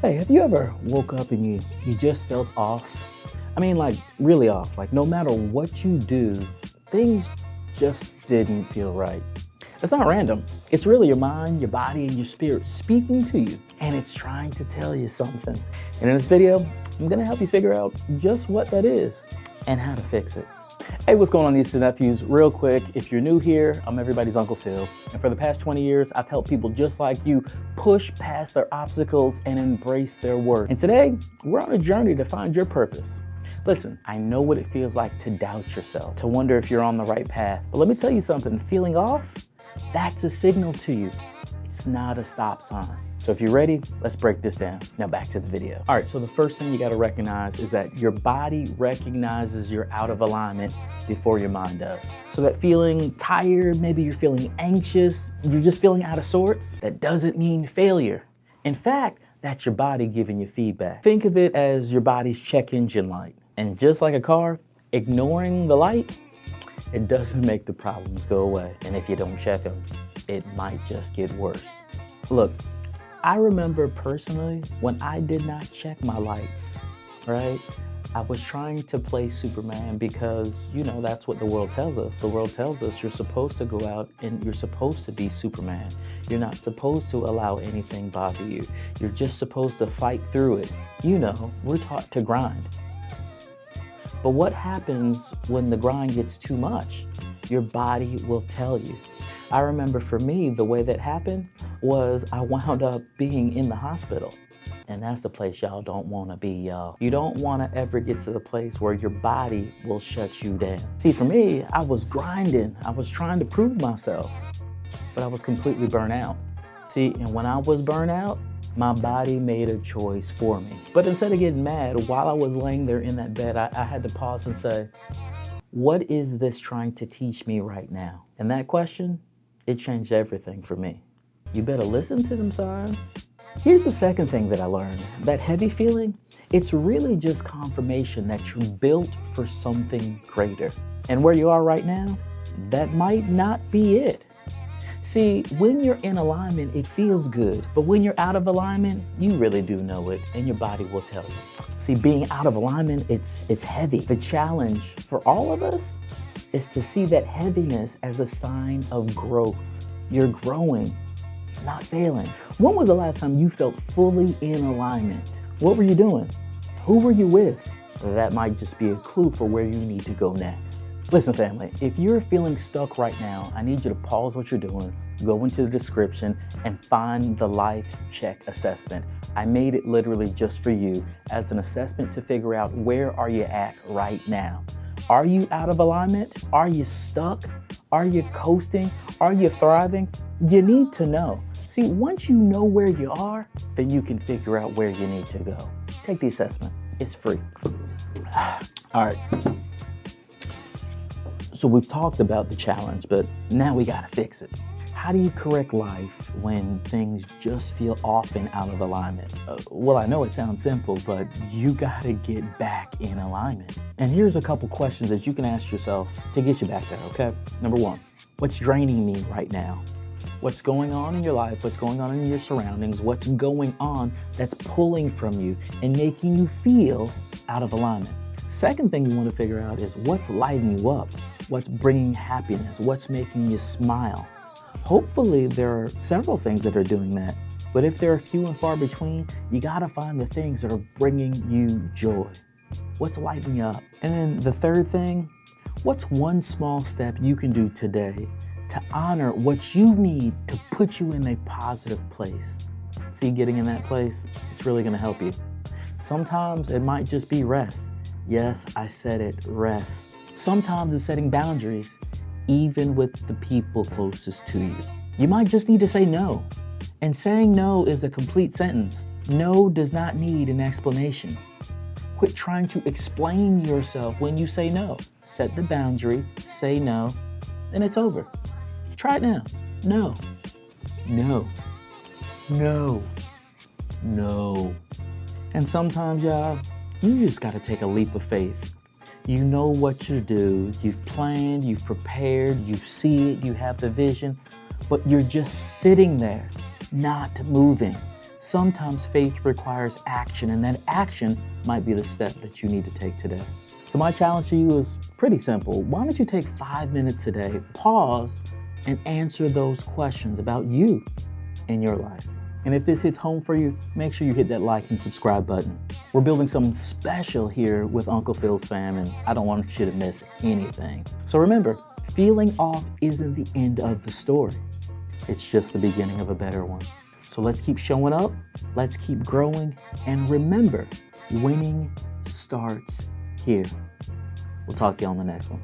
Hey, have you ever woke up and you just felt off? I mean, like really off. Like no matter what you do, things just didn't feel right. It's not random. It's really your mind, your body, and your spirit speaking to you, and it's trying to tell you something. And in this video, I'm gonna help you figure out just what that is and how to fix it. Hey, what's going on, nieces and nephews? Real quick, if you're new here, I'm everybody's Uncle Phil. And for the past 20 years, I've helped people just like you push past their obstacles and embrace their worth. And today, we're on a journey to find your purpose. Listen, I know what it feels like to doubt yourself, to wonder if you're on the right path. But let me tell you something, feeling off, that's a signal to you. It's not a stop sign. So if you're ready, let's break this down. Now back to the video. All right, so the first thing you gotta recognize is that your body recognizes you're out of alignment before your mind does. So that feeling tired, maybe you're feeling anxious, you're just feeling out of sorts, that doesn't mean failure. In fact, that's your body giving you feedback. Think of it as your body's check engine light. And just like a car, ignoring the light, it doesn't make the problems go away. And if you don't check them, it might just get worse. Look, I remember personally when I did not check my lights, right? I was trying to play Superman because, you know, that's what the world tells us. The world tells us you're supposed to go out and you're supposed to be Superman. You're not supposed to allow anything bother you. You're just supposed to fight through it. You know, we're taught to grind. But what happens when the grind gets too much? Your body will tell you. I remember for me, the way that happened was I wound up being in the hospital. And that's the place y'all don't wanna be, y'all. You don't wanna ever get to the place where your body will shut you down. See, for me, I was grinding. I was trying to prove myself, but I was completely burnt out. See, and when I was burnt out, my body made a choice for me. But instead of getting mad, while I was laying there in that bed, I had to pause and say, what is this trying to teach me right now? And that question, it changed everything for me. You better listen to them signs. Here's the second thing that I learned. That heavy feeling, it's really just confirmation that you're built for something greater. And where you are right now, that might not be it. See, when you're in alignment, it feels good. But when you're out of alignment, you really do know it, and your body will tell you. See, being out of alignment, it's heavy. The challenge for all of us is to see that heaviness as a sign of growth. You're growing, not failing. When was the last time you felt fully in alignment? What were you doing? Who were you with? That might just be a clue for where you need to go next. Listen, family, if you're feeling stuck right now, I need you to pause what you're doing, go into the description, and find the Life Check Assessment. I made it literally just for you as an assessment to figure out where are you at right now. Are you out of alignment? Are you stuck? Are you coasting? Are you thriving? You need to know. See, once you know where you are, then you can figure out where you need to go. Take the assessment. It's free. All right. So we've talked about the challenge, but now we gotta fix it. How do you correct life when things just feel off and out of alignment? Well, I know it sounds simple, but you gotta get back in alignment. And here's a couple questions that you can ask yourself to get you back there, okay? Number one, what's draining me right now? What's going on in your life? What's going on in your surroundings? What's going on that's pulling from you and making you feel out of alignment? Second thing you want to figure out is what's lighting you up? What's bringing happiness? What's making you smile? Hopefully there are several things that are doing that, but if they're few and far between, you gotta find the things that are bringing you joy. What's lighting you up? And then the third thing, what's one small step you can do today to honor what you need to put you in a positive place? See, getting in that place, it's really gonna help you. Sometimes it might just be rest. Yes, I said it, rest. Sometimes it's setting boundaries, even with the people closest to you. You might just need to say no. And saying no is a complete sentence. No does not need an explanation. Quit trying to explain yourself when you say no. Set the boundary, say no, and it's over. Try it now. No, no, no, no. And sometimes, y'all, you just gotta take a leap of faith. You know what to do. You've planned, you've prepared, you see it, you have the vision, but you're just sitting there, not moving. Sometimes faith requires action, and that action might be the step that you need to take today. So my challenge to you is pretty simple. Why don't you take 5 minutes today, pause, and answer those questions about you and your life. And if this hits home for you, make sure you hit that like and subscribe button. We're building something special here with UnclePhil's fam, and I don't want you to miss anything. So remember, feeling off isn't the end of the story. It's just the beginning of a better one. So let's keep showing up, let's keep growing, and remember, winning starts here. We'll talk to you on the next one.